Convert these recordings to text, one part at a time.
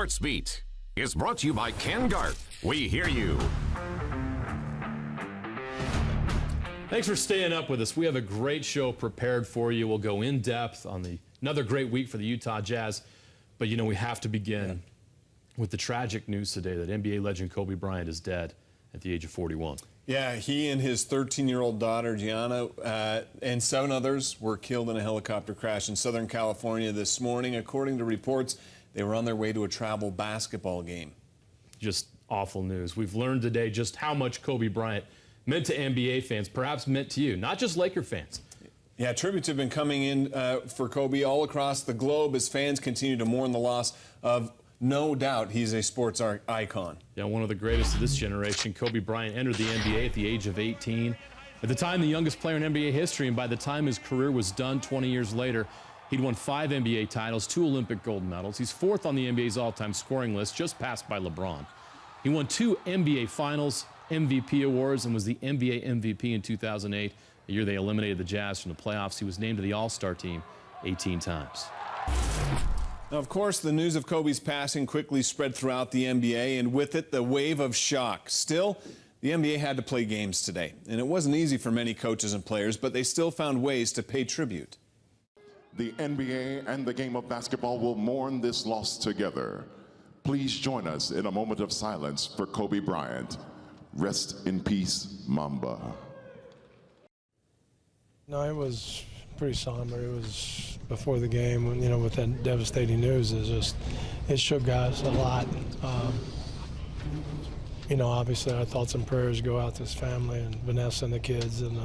SportsBeat is brought to you by Ken Garth. We hear you. Thanks for staying up with us. We have a great show prepared for you. We'll go in depth on another great week for the Utah Jazz. But, you know, we have to begin with the tragic news today that NBA legend Kobe Bryant is dead at the age of 41. Yeah, he and his 13-year-old daughter, Gianna, and 7 others were killed in a helicopter crash in Southern California this morning. According to reports, they were on their way to a travel basketball game. Just awful news. We've learned today just how much Kobe Bryant meant to NBA fans, perhaps meant to you, not just Laker fans. Yeah, tributes have been coming in for Kobe all across the globe as fans continue to mourn the loss of, no doubt, he's a sports icon. Yeah, one of the greatest of this generation. Kobe Bryant entered the NBA at the age of 18. At the time, the youngest player in NBA history, and by the time his career was done 20 years later, he'd won 5 NBA titles, 2 Olympic gold medals. He's 4th on the NBA's all-time scoring list, just passed by LeBron. He won 2 NBA Finals MVP awards and was the NBA MVP in 2008, the year they eliminated the Jazz from the playoffs. He was named to the All-Star team 18 times. Now, of course, the news of Kobe's passing quickly spread throughout the NBA, and with it, the wave of shock. Still, the NBA had to play games today, and it wasn't easy for many coaches and players, but they still found ways to pay tribute. The NBA and the game of basketball will mourn this loss together. Please join us in a moment of silence for Kobe Bryant. Rest in peace, Mamba. No, it was pretty somber. It was before the game, when, you know, with that devastating news, it shook guys a lot. You know, obviously our thoughts and prayers go out to his family and Vanessa and the kids, and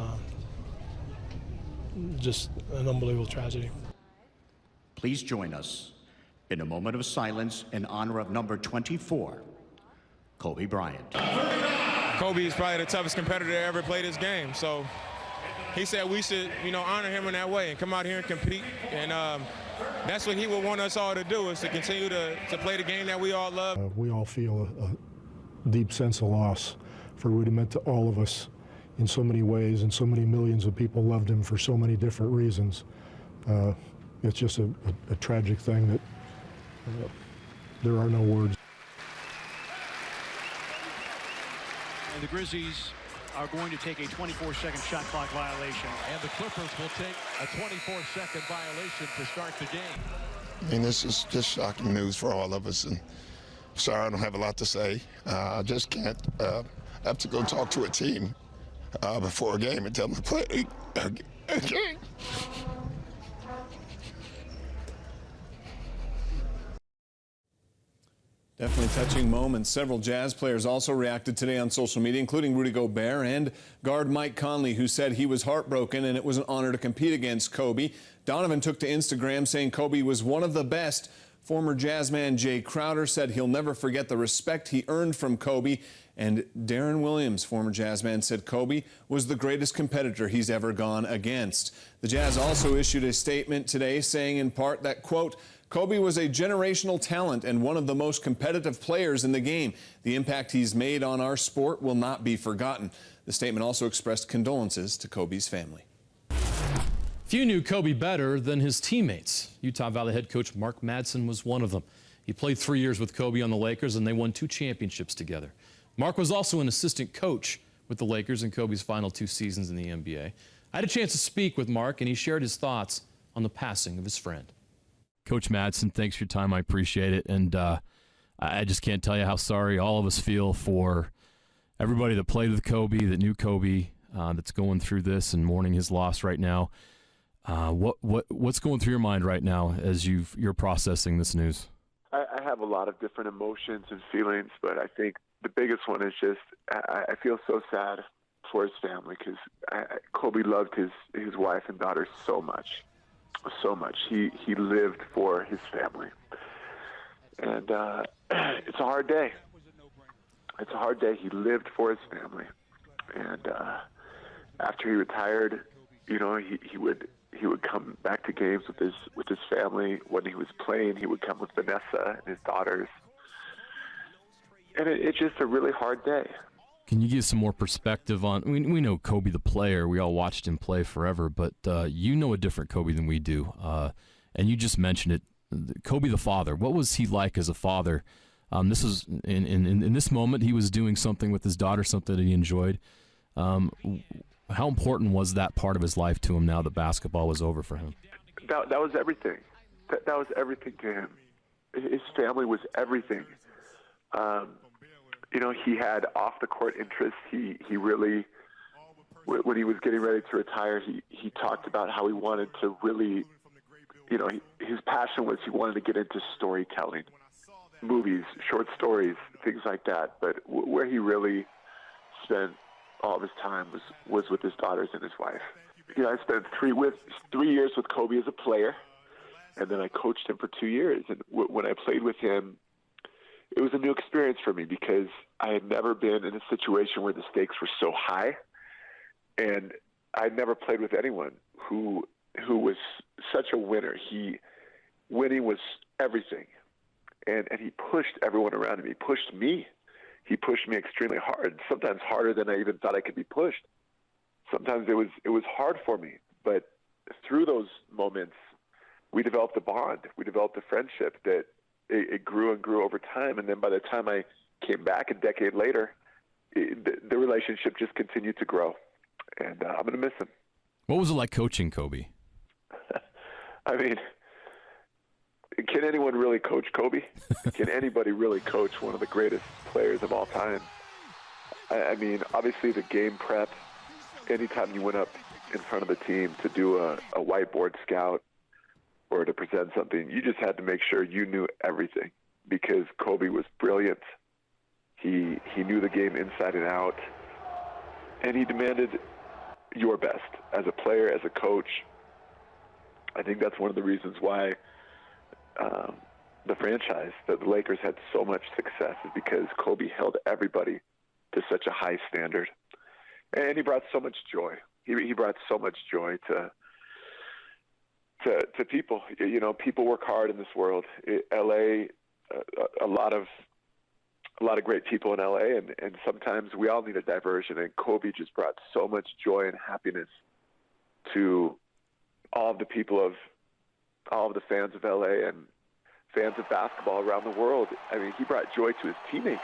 just an unbelievable tragedy. Please join us in a moment of silence in honor of number 24, Kobe Bryant. Kobe is probably the toughest competitor that ever played this game, so he said we should, you know, honor him in that way and come out here and compete, and that's what he would want us all to do, is to continue to play the game that we all love. We all feel a deep sense of loss for what he meant to all of us in so many ways, and so many millions of people loved him for so many different reasons. It's just a tragic thing that there are no words. And the Grizzlies are going to take a 24-second shot clock violation. And the Clippers will take a 24-second violation to start the game. I mean, this is just shocking news for all of us. And sorry, I don't have a lot to say. I just can't. I have to go talk to a team before a game and tell them to play a game. Definitely touching moments. Several Jazz players also reacted today on social media, including Rudy Gobert and guard Mike Conley, who said he was heartbroken and it was an honor to compete against Kobe. Donovan took to Instagram saying Kobe was one of the best. Former Jazz man Jay Crowder said he'll never forget the respect he earned from Kobe. And Darren Williams, former Jazz man, said Kobe was the greatest competitor he's ever gone against. The Jazz also issued a statement today saying in part that, quote, Kobe was a generational talent and one of the most competitive players in the game. The impact he's made on our sport will not be forgotten. The statement also expressed condolences to Kobe's family. Few knew Kobe better than his teammates. Utah Valley head coach Mark Madsen was one of them. He played 3 years with Kobe on the Lakers, and they won 2 championships together. Mark was also an assistant coach with the Lakers in Kobe's final 2 seasons in the NBA. I had a chance to speak with Mark, and he shared his thoughts on the passing of his friend. Coach Madsen, thanks for your time. I appreciate it. And I just can't tell you how sorry all of us feel for everybody that played with Kobe, that knew Kobe, that's going through this and mourning his loss right now. What's going through your mind right now as you're processing this news? I have a lot of different emotions and feelings, but I think the biggest one is just I feel so sad for his family, because Kobe loved his wife and daughter so much. So much. He lived for his family. And it's a hard day. It's a hard day. He lived for his family. And after he retired, you know, he would come back to games with his family. When he was playing, he would come with Vanessa and his daughters. And it's just a really hard day. Can you give some more perspective on, we know Kobe the player, we all watched him play forever, but you know a different Kobe than we do. And you just mentioned it, Kobe the father. What was he like as a father? This was in this moment he was doing something with his daughter, something that he enjoyed. How important was that part of his life to him now that basketball was over for him? That was everything. That was everything to him. His family was everything. He had off-the-court interests. He really, when he was getting ready to retire, he talked about how he wanted to really, his passion was he wanted to get into storytelling, movies, short stories, things like that. But where he really spent all of his time was with his daughters and his wife. I spent 3 years with Kobe as a player, and then I coached him for 2 years. And when I played with him, it was a new experience for me because I had never been in a situation where the stakes were so high, and I'd never played with anyone who was such a winner. Winning was everything, and he pushed everyone around him. He pushed me. He pushed me extremely hard, sometimes harder than I even thought I could be pushed. Sometimes it was hard for me, but through those moments, we developed a bond. We developed a friendship that it grew and grew over time. And then by the time I came back a decade later, the relationship just continued to grow. And I'm going to miss him. What was it like coaching Kobe? I mean, can anyone really coach Kobe? Can anybody really coach one of the greatest players of all time? I mean, obviously the game prep, anytime you went up in front of the team to do a whiteboard scout or to present something, you just had to make sure you knew everything because Kobe was brilliant. He knew the game inside and out, and he demanded your best as a player, as a coach. I think that's one of the reasons why the franchise, the Lakers, had so much success is because Kobe held everybody to such a high standard. And he brought so much joy. He brought so much joy to people. People work hard in this world. L.A., a lot of great people in L.A., and sometimes we all need a diversion. And Kobe just brought so much joy and happiness to all of the people all of the fans of L.A. and fans of basketball around the world. I mean, he brought joy to his teammates.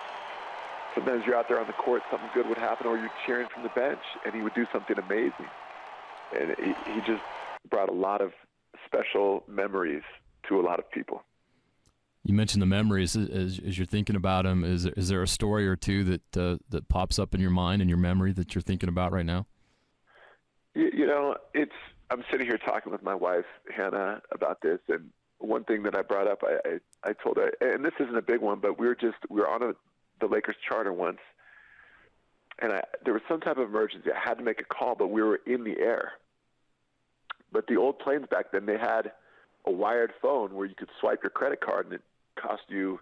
Sometimes you're out there on the court, something good would happen, or you're cheering from the bench, and he would do something amazing. And he just brought a lot of special memories to a lot of people. You mentioned the memories. As you're thinking about him, is there a story or two that pops up in your mind and your memory that you're thinking about right now? I'm sitting here talking with my wife, Hannah, about this, and one thing that I brought up, I told her, and this isn't a big one, but we were on the Lakers charter once, and there was some type of emergency. I had to make a call, but we were in the air. But the old planes back then, they had a wired phone where you could swipe your credit card, and it cost you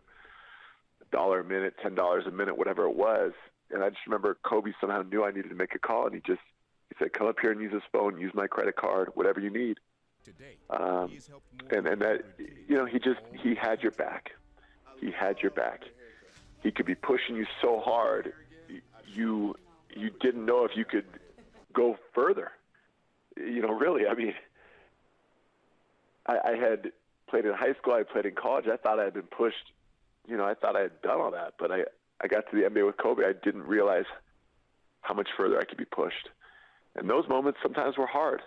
$1 a minute, $10 a minute, whatever it was. And I just remember Kobe somehow knew I needed to make a call, and he said, "Come up here and use this phone, use my credit card, whatever you need." And that, he had your back. He had your back. He could be pushing you so hard, you didn't know if you could go further. Really, I mean, I had played in high school, I played in college. I thought I had been pushed. I thought I had done all that, but I got to the NBA with Kobe. I didn't realize how much further I could be pushed. And those moments sometimes were hard,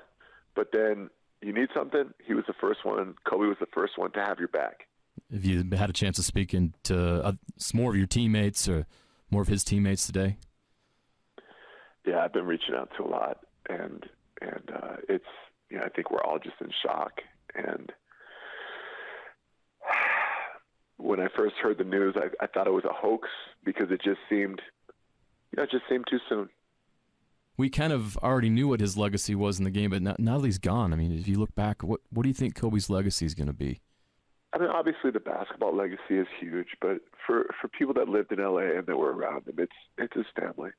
but then you need something. He was the first one. Kobe was the first one to have your back. Have you had a chance of speaking to more of your teammates or more of his teammates today? Yeah, I've been reaching out to a lot, and it's, I think we're all just in shock. And when I first heard the news, I thought it was a hoax because it just seemed too soon. We kind of already knew what his legacy was in the game, but now that he's gone, I mean, if you look back, what do you think Kobe's legacy is going to be? I mean, obviously the basketball legacy is huge, but for people that lived in L.A. and that were around him, it's his family.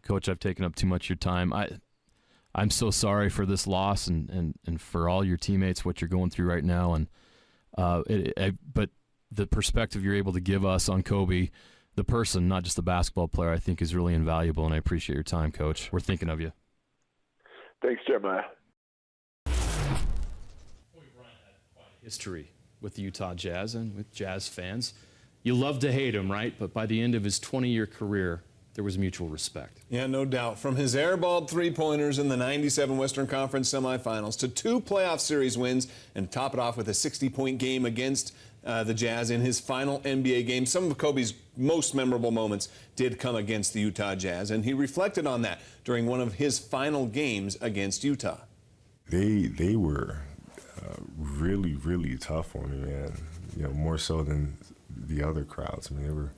Coach, I've taken up too much of your time. I'm so sorry for this loss and for all your teammates, what you're going through right now. And but the perspective you're able to give us on Kobe, the person, not just the basketball player, I think is really invaluable, and I appreciate your time, Coach. We're thinking of you. Thanks, Jeremiah. History with the Utah Jazz and with Jazz fans. You love to hate him, right? But by the end of his 20-year career, there was mutual respect. Yeah, no doubt. From his airballed three-pointers in the '97 Western Conference semifinals to 2 playoff series wins and top it off with a 60-point game against the Jazz in his final NBA game. Some of Kobe's most memorable moments did come against the Utah Jazz, and he reflected on that during one of his final games against Utah. They were really, really tough on me, man. You know, more so than the other crowds. I mean,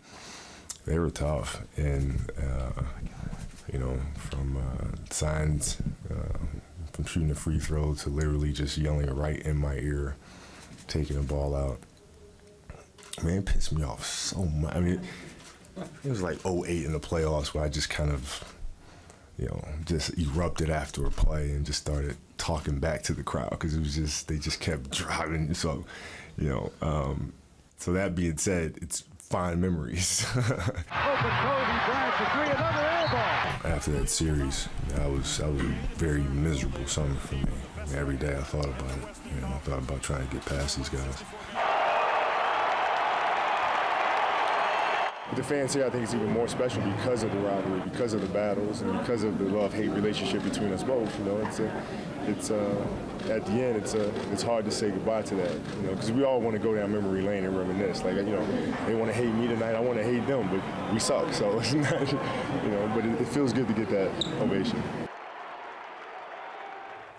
they were tough, and you know, from signs, from shooting a free throw to literally just yelling right in my ear, taking the ball out. Man, it pissed me off so much. I mean, it was like 08 in the playoffs where I just kind of, you know, just erupted after a play and just started talking back to the crowd because it was just, they just kept driving. So, you know, so that being said, it's fond memories. After that series, I was a very miserable summer for me. I mean, every day I thought about it. You know, I thought about trying to get past these guys. The fans here, I think, is even more special because of the rivalry, because of the battles, and because of the love-hate relationship between us both. You know, it's at the end, it's hard to say goodbye to that. You know, because we all want to go down memory lane and reminisce. Like, you know, they want to hate me tonight, I want to hate them, but we suck. So it's not, you know, but it feels good to get that ovation.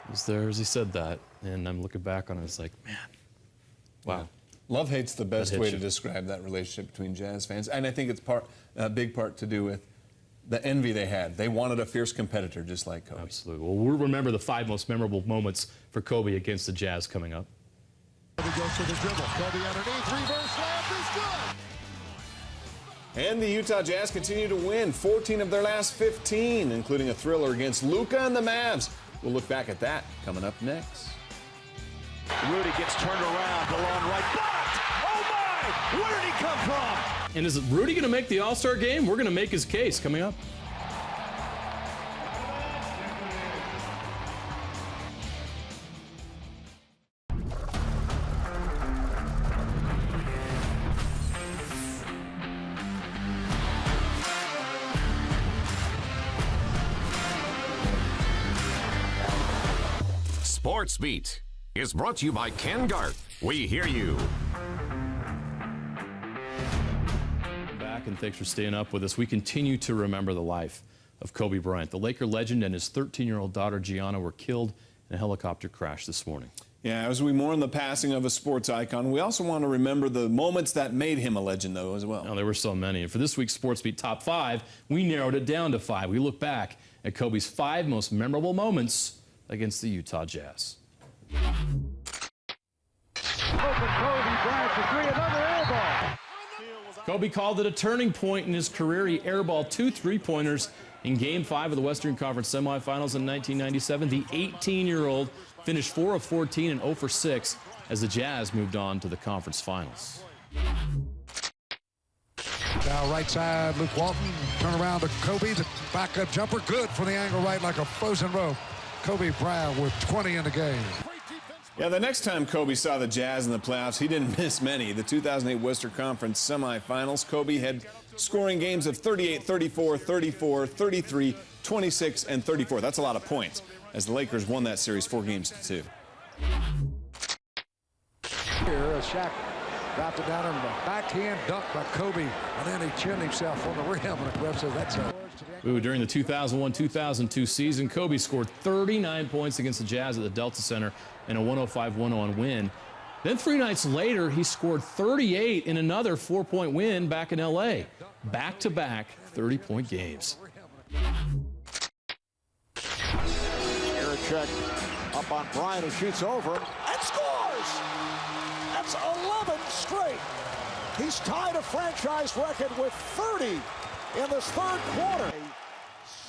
He was there as he said that, and I'm looking back on it, it's like, man, wow. Yeah. Love-hate's the best way to describe that relationship between Jazz fans, and I think it's a big part to do with the envy they had. They wanted a fierce competitor just like Kobe. Absolutely. Well, we'll remember the 5 most memorable moments for Kobe against the Jazz coming up. Kobe goes to the dribble. Kobe underneath, reverse layup is good. And the Utah Jazz continue to win 14 of their last 15, including a thriller against Luka and the Mavs. We'll look back at that coming up next. Rudy gets turned around, the long right blocked. Oh my! Where did he come from? And is Rudy going to make the All-Star game? We're going to make his case coming up. SportsBeat is brought to you by Ken Garth. We hear you. Back, and thanks for staying up with us. We continue to remember the life of Kobe Bryant. The Laker legend and his 13-year-old daughter Gianna were killed in a helicopter crash this morning. Yeah, as we mourn the passing of a sports icon, we also want to remember the moments that made him a legend, though, as well. Now, there were so many. And for this week's SportsBeat Top 5, we narrowed it down to 5. We look back at Kobe's 5 most memorable moments against the Utah Jazz. Open Kobe Bryant for three, another airball. Kobe called it a turning point in his career. He airballed 2 3-pointers in Game 5 of the Western Conference semifinals in 1997. The 18-year-old finished 4 of 14 and 0 for 6 as the Jazz moved on to the conference finals. Now right side, Luke Walton, turn around to Kobe, the backup jumper, good from the angle right like a frozen rope. Kobe Bryant with 20 in the game. Yeah, the next time Kobe saw the Jazz in the playoffs, he didn't miss many. The 2008 Western Conference semifinals, Kobe had scoring games of 38, 34, 34, 33, 26, and 34. That's a lot of points, as the Lakers won that series 4-2. Here, Shaq dropped it down in the backhand dunk by Kobe, and then he chinned himself on the rim, and the ref says that's a... During the 2001-2002 season, Kobe scored 39 points against the Jazz at the Delta Center in a 105-101 win. Then 3 nights later, he scored 38 in another 4-point win back in L.A. Back-to-back 30-point games. Check up on Bryant, who shoots over him and scores! That's 11 straight. He's tied a franchise record with 30 in this third quarter.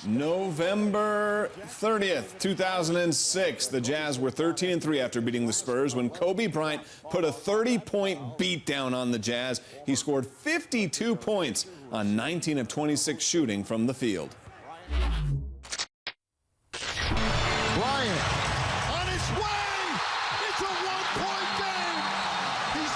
November 30th, 2006, the Jazz were 13-3 after beating the Spurs when Kobe Bryant put a 30-point beatdown on the Jazz. He scored 52 points on 19 of 26 shooting from the field. Bryant on his way. It's a 1-point game. He's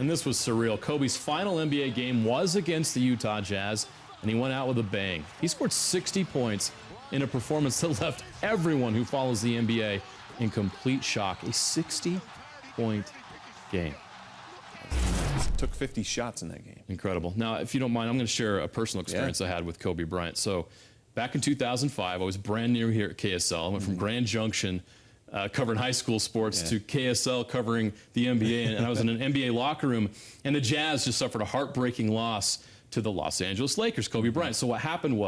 And this was surreal. Kobe's final NBA game was against the Utah Jazz, and he went out with a bang. He scored 60 points in a performance that left everyone who follows the NBA in complete shock. A 60-point game. Took 50 shots in that game. Incredible. Now, if you don't mind, I'm going to share a personal experience I had with Kobe Bryant. So back in 2005, I was brand new here at KSL. I went from Grand Junction covering high school sports to KSL covering the NBA. And I was in an NBA locker room, and the Jazz just suffered a heartbreaking loss to the Los Angeles Lakers, Kobe Bryant. So what happened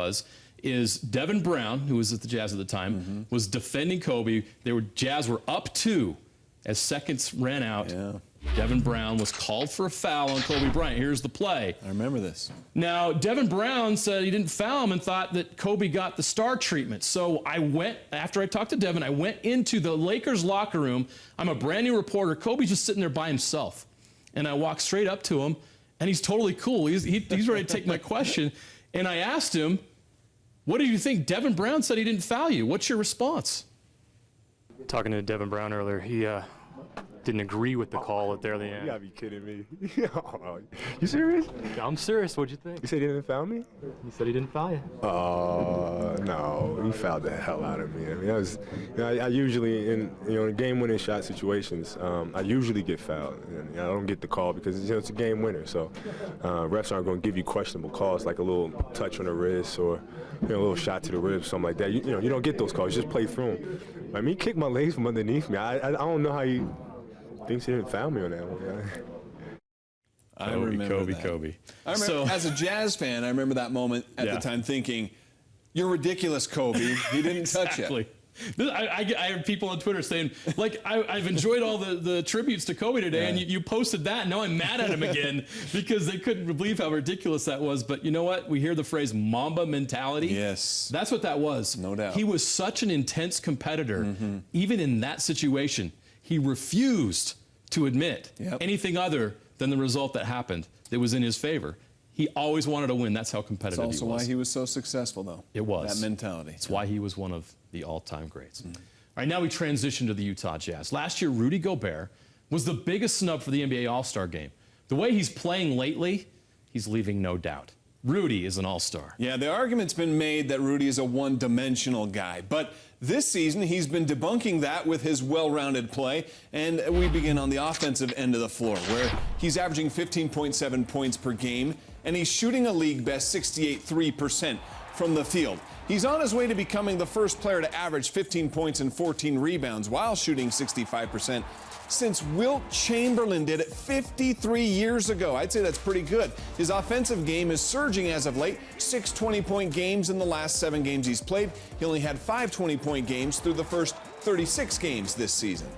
is Devin Brown, who was at the Jazz at the time, was defending Kobe. Jazz were up 2 as seconds ran out. Devin Brown was called for a foul on Kobe Bryant. Here's the play. I remember this. Now, Devin Brown said he didn't foul him and thought that Kobe got the star treatment. So after I talked to Devin, I went into the Lakers locker room. I'm a brand new reporter. Kobe's just sitting there by himself. And I walked straight up to him, and he's totally cool. He's ready to take my question. And I asked him, what do you think? Devin Brown said he didn't foul you. What's your response? Talking to Devin Brown earlier, he didn't agree with the call at the end. You gotta be kidding me. You serious? I'm serious. What'd you think? You said he didn't foul me? He said he didn't foul you. No, he fouled the hell out of me. I mean, that was, I usually in game-winning shot situations, I usually get fouled. And I don't get the call because it's a game winner. So refs aren't going to give you questionable calls like a little touch on the wrist or a little shot to the ribs, something like that. You don't get those calls. You just play through them. I mean, he kicked my legs from underneath me. I don't know how he thinks he didn't foul me on that one. I remember that. Kobe. I remember, as a Jazz fan, I remember that moment at the time thinking, you're ridiculous, Kobe. He didn't touch you. I have people on Twitter saying, like, I've enjoyed all the tributes to Kobe today, and you posted that, and now I'm mad at him again because they couldn't believe how ridiculous that was. But you know what? We hear the phrase Mamba mentality. Yes. That's what that was. No doubt. He was such an intense competitor. Even in that situation, he refused to admit anything other than the result that happened that was in his favor. He always wanted to win. That's how competitive he was. That's also why he was so successful, though. It was. That mentality. It's why he was one of the all-time greats. All right, now we transition to the Utah Jazz. Last year, Rudy Gobert was the biggest snub for the NBA All-Star game. The way he's playing lately, he's leaving no doubt. Rudy is an all-star. Yeah, the argument's been made that Rudy is a one-dimensional guy, but this season he's been debunking that with his well-rounded play, and we begin on the offensive end of the floor, where he's averaging 15.7 points per game, and he's shooting a league-best 68.3% from the field. He's on his way to becoming the first player to average 15 points and 14 rebounds while shooting 65%. Since Wilt Chamberlain did it 53 years ago. I'd say that's pretty good. His offensive game is surging as of late. 6 20-point games in the last 7 games he's played. He only had 5 20-point games through the first 36 games this season.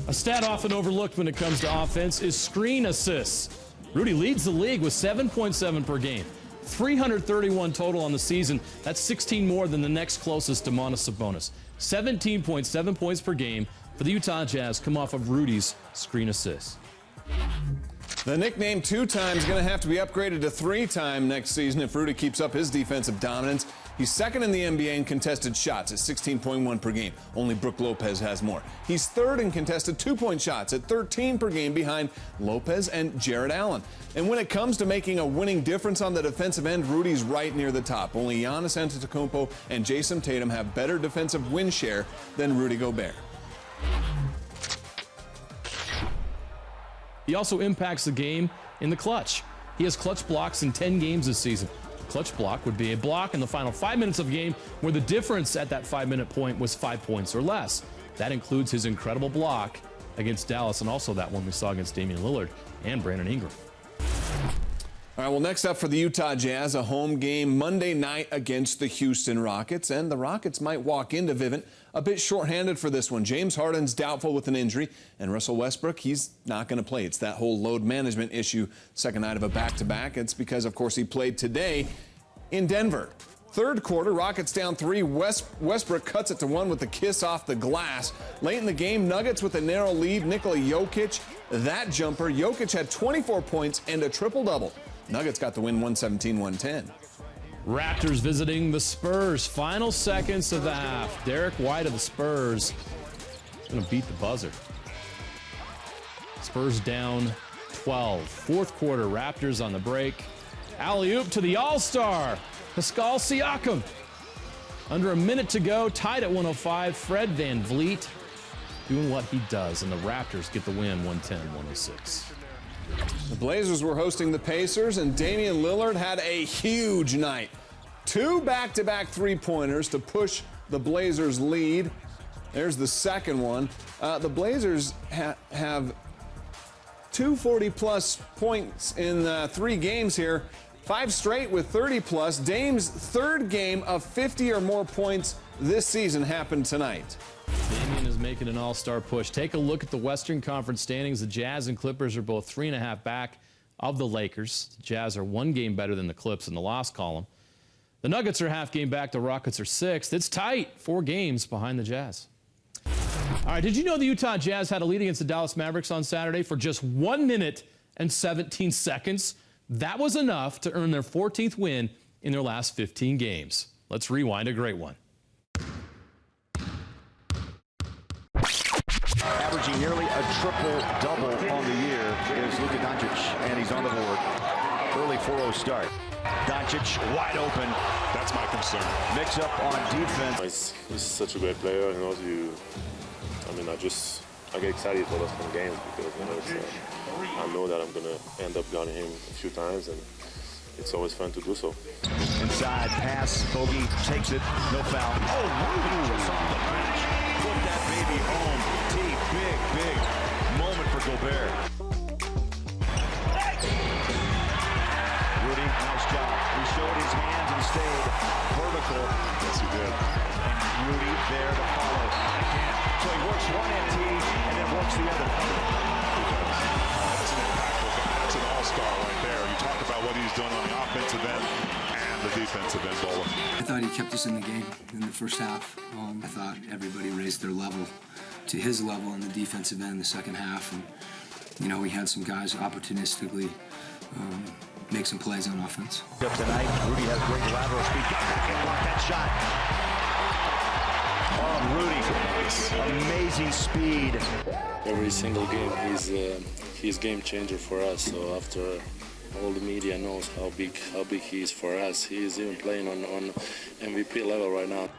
A stat often overlooked when it comes to offense is screen assists. Rudy leads the league with 7.7 per game. 331 total on the season. That's 16 more than the next closest, Domantas Sabonis. 17.7 points per game for the Utah Jazz come off of Rudy's screen assists. The nickname 2-time is going to have to be upgraded to 3-time next season if Rudy keeps up his defensive dominance. He's second in the NBA in contested shots at 16.1 per game. Only Brook Lopez has more. He's third in contested two-point shots at 13 per game behind Lopez and Jarrett Allen. And when it comes to making a winning difference on the defensive end, Rudy's right near the top. Only Giannis Antetokounmpo and Jason Tatum have better defensive win share than Rudy Gobert. He also impacts the game in the clutch. He has clutch blocks in 10 games this season. A clutch block would be a block in the final 5 minutes of a game where the difference at that 5-minute point was 5 points or less. That includes his incredible block against Dallas and also that one we saw against Damian Lillard and Brandon Ingram. All right, well, next up for the Utah Jazz, a home game Monday night against the Houston Rockets. And the Rockets might walk into Vivint a bit shorthanded for this one. James Harden's doubtful with an injury, and Russell Westbrook, he's not going to play. It's that whole load management issue, second night of a back-to-back. It's because, of course, he played today in Denver. Third quarter, Rockets down 3. Westbrook cuts it to 1 with a kiss off the glass. Late in the game, Nuggets with a narrow lead. Nikola Jokic, that jumper. Jokic had 24 points and a triple-double. Nuggets got the win 117-110. Raptors visiting the Spurs. Final seconds of the half. Derek White of the Spurs is going to beat the buzzer. Spurs down 12. Fourth quarter, Raptors on the break. Alley-oop to the All-Star, Pascal Siakam. Under a minute to go, tied at 105, Fred VanVleet doing what he does, and the Raptors get the win 110-106. The Blazers were hosting the Pacers, and Damian Lillard had a huge night. 2 back-to-back three-pointers to push the Blazers' lead. There's the second one. The Blazers have 240-plus points in 3 games here. 5 straight with 30-plus. Dame's third game of 50 or more points this season happened tonight. Damian is making an all-star push. Take a look at the Western Conference standings. The Jazz and Clippers are both 3.5 back of the Lakers. The Jazz are 1 game better than the Clips in the loss column. The Nuggets are half game back. The Rockets are 6th. It's tight, 4 games behind the Jazz. All right, did you know the Utah Jazz had a lead against the Dallas Mavericks on Saturday for just 1 minute and 17 seconds? That was enough to earn their 14th win in their last 15 games. Let's rewind a great one. Averaging nearly a triple-double on the year is Luka Doncic, and he's on the board. Early 4-0 start. Doncic wide open. That's my concern. Mix up on defense. He's such a great player. You know, I get excited for those kind of games because I know that I'm gonna end up guarding him a few times, and it's always fun to do so. Inside pass, Bogey takes it, no foul. Oh, Rudy just on the bench. Put that baby home. Big moment for Gobert. Rudy, nice job. He showed his hands and stayed vertical. Yes, he did. And Rudy there to follow. Again. So he works one end and then works the other. That's an impactful guy. That's an all-star right there. You talk about what he's done on the offensive end and the defensive end, Bola. I thought he kept us in the game in the first half. I thought everybody raised their level to his level in the defensive end in the second half. And, you know, we had some guys opportunistically make some plays on offense. Up tonight, Rudy has great lateral speed. Got back and blocked that shot. Oh, Rudy, amazing speed. Every single game, he's game changer for us. So after all the media knows how big he is for us, he is even playing on MVP level right now.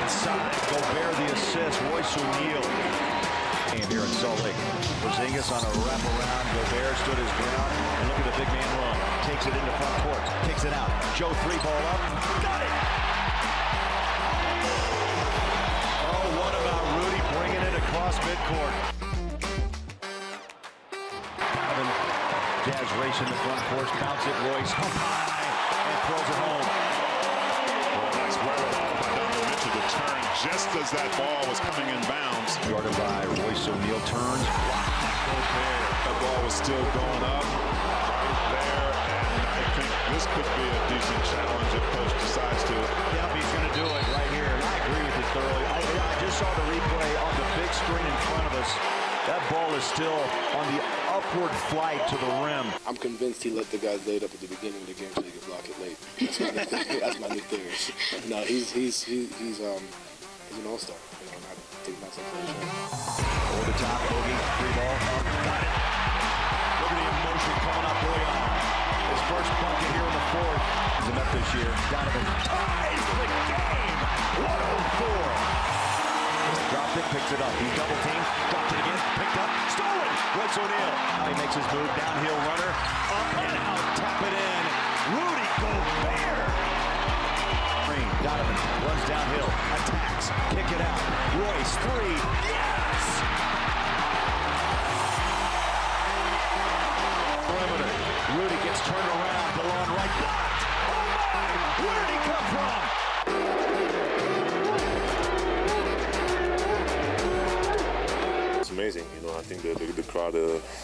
Inside, Gobert the assist, Royce O'Neal. Here in Salt Lake, Porzingis on a wraparound. Gobert stood his ground, and look at the big man run. Takes it into front court, takes it out. Joe 3-ball up, got it! Oh, what about Rudy bringing it across midcourt? Jazz race in the front court, bounce it, Royce up high, and throws it home. Well, nice wherewithal by Donovan Mitchell to turn just as that ball was coming in bounds. Guarded by Royce O'Neal, turns. Gobert. That ball was still going up right there, and I think this could be a decent challenge if Coach decides to. Yep, he's going to do it right here, and I agree with you thoroughly. I just saw the replay on the big screen in front of us. That ball is still on the upward flight to the rim. I'm convinced he let the guys lay it up at the beginning of the game so he could block it late. That's my new theory. No, he's an all-star. You know, and I think that's a play shot. Over the top, Bogey, 3-ball, got it. Look at the emotion coming up early on. His first bucket here in the fourth. He's enough this year. Donovan ties the game. 104. Dropped it, picks it up. He's double teamed, dropped it again, picked up, stolen. Royce O'Neal. Now he makes his move, downhill runner, up and out, tap it in. Rudy Gobert. Donovan runs downhill, attacks, kick it out. Royce, 3, yes! Perimeter. Rudy gets turned around, the long right blocked. Oh my! Where did he come from? Amazing, you know. I think the crowd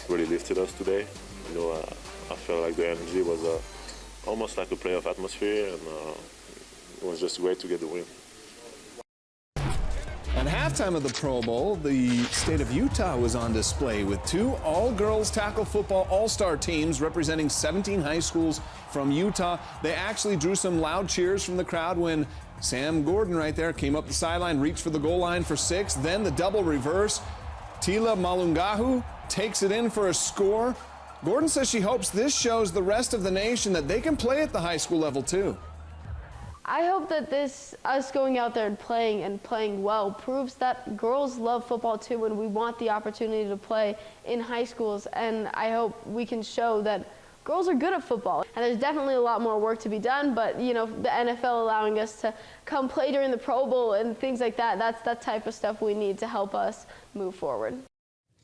really lifted us today. You know, I felt like the energy was almost like a playoff atmosphere, and it was just great to get the win. At halftime of the Pro Bowl, the state of Utah was on display with 2 all-girls tackle football all-star teams representing 17 high schools from Utah. They actually drew some loud cheers from the crowd when Sam Gordon right there came up the sideline, reached for the goal line for 6. Then the double reverse. Tila Malungahu takes it in for a score. Gordon says she hopes this shows the rest of the nation that they can play at the high school level too. I hope that us going out there and playing well proves that girls love football too, and we want the opportunity to play in high schools. And I hope we can show that girls are good at football. And there's definitely a lot more work to be done, but you know, the NFL allowing us to come play during the Pro Bowl and things like that, that's that type of stuff we need to help us move forward.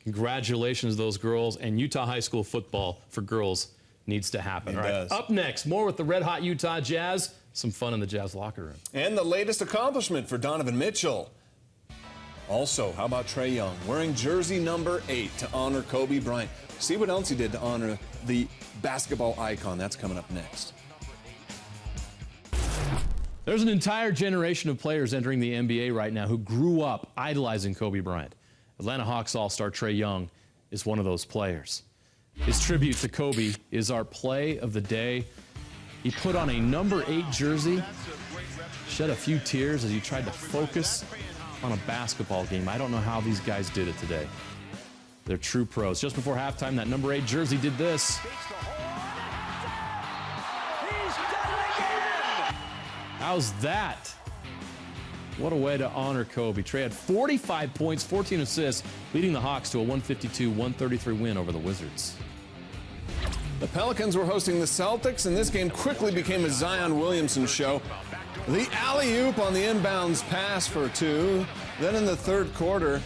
Congratulations to those girls, and Utah high school football for girls needs to happen. All right, up next, more with the red-hot Utah Jazz. Some fun in the Jazz locker room. And the latest accomplishment for Donovan Mitchell. Also, how about Trae Young wearing jersey number 8 to honor Kobe Bryant? See what else he did to honor the basketball icon. That's coming up next. There's an entire generation of players entering the NBA right now who grew up idolizing Kobe Bryant. Atlanta Hawks all-star Trae Young is one of those players. His tribute to Kobe is our play of the day. He put on a number 8 jersey, shed a few tears as he tried to focus on a basketball game. I don't know how these guys did it today. They're true pros. Just before halftime, that number 8 jersey did this. How's that? What a way to honor Kobe. Trae had 45 points, 14 assists, leading the Hawks to a 152-133 win over the Wizards. The Pelicans were hosting the Celtics, and this game quickly became a Zion Williamson show. The alley-oop on the inbounds pass for 2. Then in the third quarter,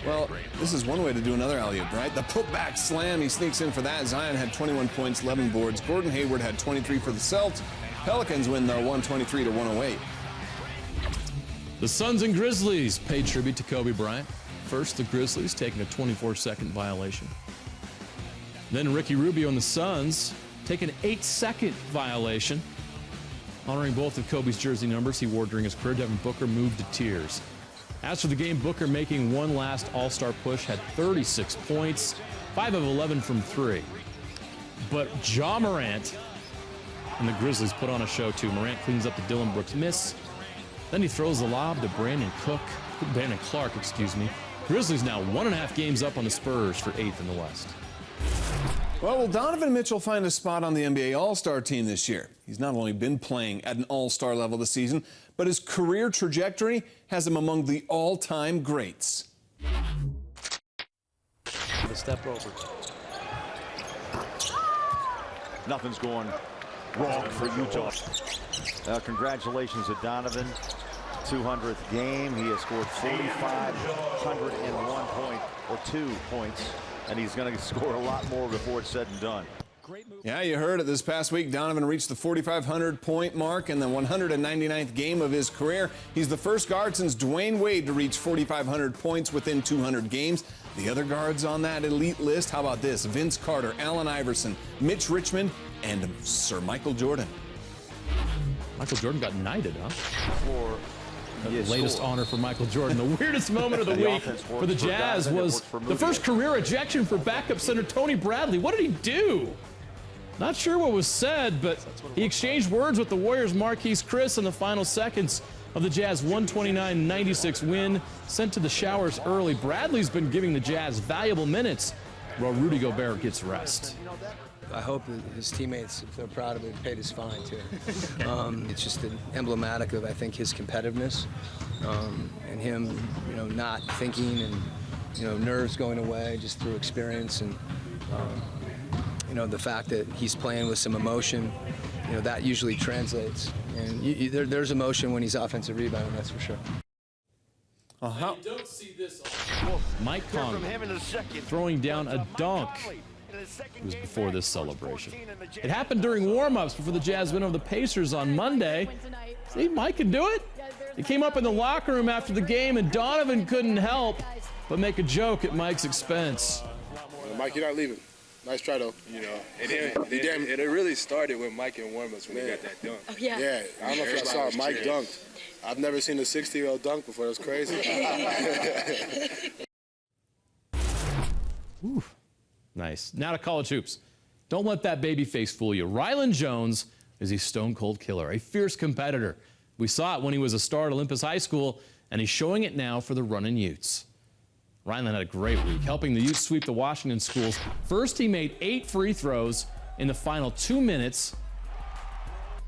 well, this is one way to do another alley-oop, right? The putback slam, he sneaks in for that. Zion had 21 points, 11 boards. Gordon Hayward had 23 for the Celtics. Pelicans win, though, 123-108. The Suns and Grizzlies paid tribute to Kobe Bryant. First, the Grizzlies taking a 24-second violation. Then Ricky Rubio and the Suns take an 8-second violation. Honoring both of Kobe's jersey numbers he wore during his career, Devin Booker moved to tears. As for the game, Booker making one last All-Star push, had 36 points, 5 of 11 from 3. But Ja Morant and the Grizzlies put on a show too. Morant cleans up the Dillon Brooks miss. Then he throws the lob to Brandon Clark. Grizzlies now 1.5 games up on the Spurs for 8th in the West. Well, will Donovan Mitchell find a spot on the NBA All-Star team this year? He's not only been playing at an All-Star level this season, but his career trajectory has him among the all-time greats. The step over. Nothing's going wrong for Utah. Congratulations to Donovan. 200th game. He has scored 4,501 2 points. And he's going to score a lot more before it's said and done. Yeah, you heard it. This past week, Donovan reached the 4,500-point mark in the 199th game of his career. He's the first guard since Dwayne Wade to reach 4,500 points within 200 games. The other guards on that elite list, how about this? Vince Carter, Allen Iverson, Mitch Richmond, and Sir Michael Jordan. Michael Jordan got knighted, huh? The Yes, latest honor for Michael Jordan. The weirdest moment of the week for the Jazz was the first career ejection for backup center Tony Bradley. What did he do? Not sure what was said, but he exchanged words with the Warriors' Marquise Chris in the final seconds of the Jazz 129-96 win. Sent to the showers early, Bradley's been giving the Jazz valuable minutes while Rudy Gobert gets rest. I hope that his teammates, if they're proud of him, paid his fine too. It's just emblematic of, I think, his competitiveness and him, not thinking and, nerves going away just through experience and, the fact that he's playing with some emotion, that usually translates. And there's emotion when he's offensive rebounding, that's for sure. You don't see this Mike Conley throwing down a dunk. It was before this celebration. It happened during warm-ups before the Jazz win over the Pacers on Monday. See, Mike can do it. He came up in the locker room after the game, and Donovan couldn't help but make a joke at Mike's expense. Mike, you're not leaving. Nice try, though. It really started with Mike in warm-ups when he got that dunk. Oh, yeah. Yeah, I don't know if y'all saw it. Mike dunked. I've never seen a 60-year-old dunk before. That's crazy. Ooh. Nice. Now to college hoops. Don't let that baby face fool you. Rylan Jones is a stone-cold killer, a fierce competitor. We saw it when he was a star at Olympus High School, and he's showing it now for the Runnin' Utes. Ryland had a great week, helping the Utes sweep the Washington schools. First, he made 8 free throws in the final 2 minutes,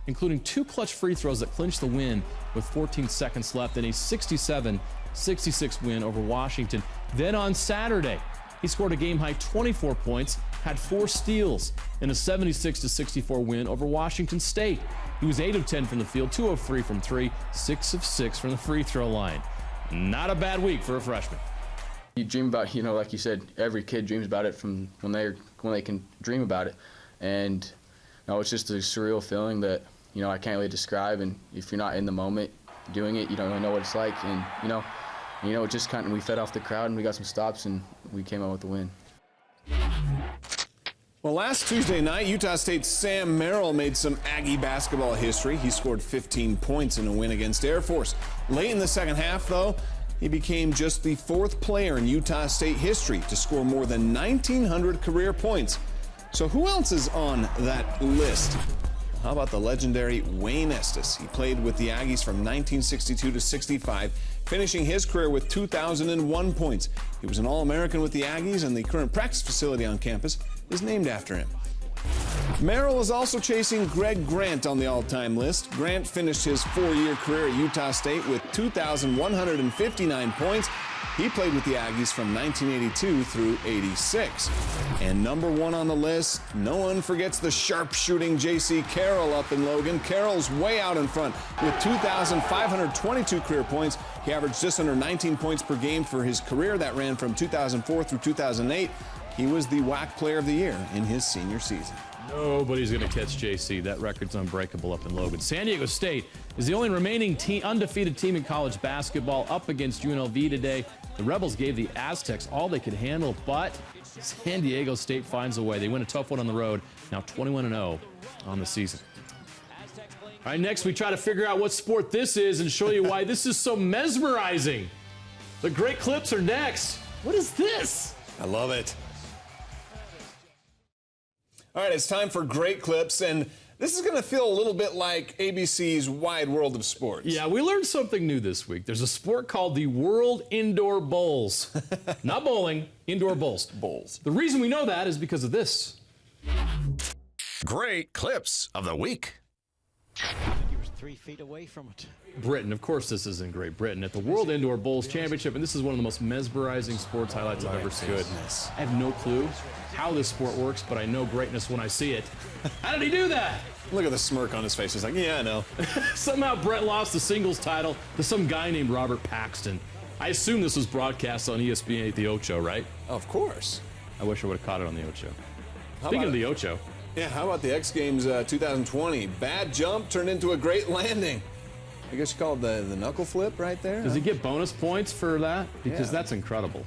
including 2 clutch free throws that clinched the win with 14 seconds left in a 67-66 win over Washington. Then on Saturday, he scored a game-high 24 points, had 4 steals in a 76-64 win over Washington State. He was 8 of 10 from the field, 2 of 3 from 3, 6 of 6 from the free throw line. Not a bad week for a freshman. You dream about, like you said, every kid dreams about it from when they can dream about it. And it's just a surreal feeling that, I can't really describe. And if you're not in the moment doing it, you don't really know what it's like. And, it just kind of, we fed off the crowd and we got some stops and we came out with the win. Well, last Tuesday night, Utah State's Sam Merrill made some Aggie basketball history. He scored 15 points in a win against Air Force. Late in the second half, though, he became just the 4th player in Utah State history to score more than 1,900 career points. So who else is on that list? How about the legendary Wayne Estes? He played with the Aggies from 1962 to 65, finishing his career with 2,001 points. He was an All-American with the Aggies, and the current practice facility on campus is named after him. Merrill is also chasing Greg Grant on the all-time list. Grant finished his 4-year career at Utah State with 2,159 points. He played with the Aggies from 1982 through 86. And number 1 on the list, no one forgets the sharpshooting J.C. Carroll up in Logan. Carroll's way out in front with 2,522 career points. He averaged just under 19 points per game for his career. That ran from 2004 through 2008. He was the WAC Player of the Year in his senior season. Nobody's going to catch JC. That record's unbreakable up in Logan. San Diego State is the only remaining undefeated team in college basketball up against UNLV today. The Rebels gave the Aztecs all they could handle, but San Diego State finds a way. They win a tough one on the road, now 21-0 on the season. All right, next we try to figure out what sport this is and show you why this is so mesmerizing. The great clips are next. What is this? I love it. All right, it's time for great clips, and this is going to feel a little bit like ABC's Wide World of Sports. Yeah, we learned something new this week. There's a sport called the World Indoor Bowls. Not bowling, indoor bowls. Bowls. The reason we know that is because of this. Great clips of the week. He was 3 feet away from it. Britain, of course this is in Great Britain, at the World Indoor Bowls Championship, and this is one of the most mesmerizing sports highlights I've ever seen. Goodness. I have no clue how this sport works, but I know greatness when I see it. How did he do that? Look at the smirk on his face. He's like, yeah, I know. Somehow Brett lost the singles title to some guy named Robert Paxton. I assume this was broadcast on ESPN at the Ocho, right? Of course. I wish I would have caught it on the Ocho. Speaking of the Ocho. Yeah, how about the X Games 2020? Bad jump turned into a great landing. I guess you call it the knuckle flip right there. Does he get bonus points for that? Because that's incredible.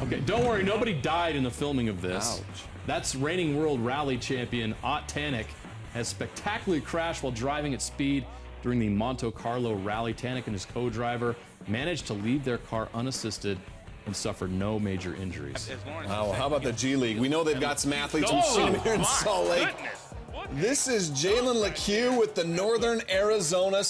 Okay, don't worry, nobody died in the filming of this. Ouch. That's reigning world rally champion Ott Tanek has spectacularly crashed while driving at speed during the Monte Carlo rally. Tanek and his co-driver managed to leave their car unassisted and suffered no major injuries. Wow, how about the G League? We know they've got some athletes. We've seen them here in Salt Lake. This is Jalen LeCue with the Northern Arizona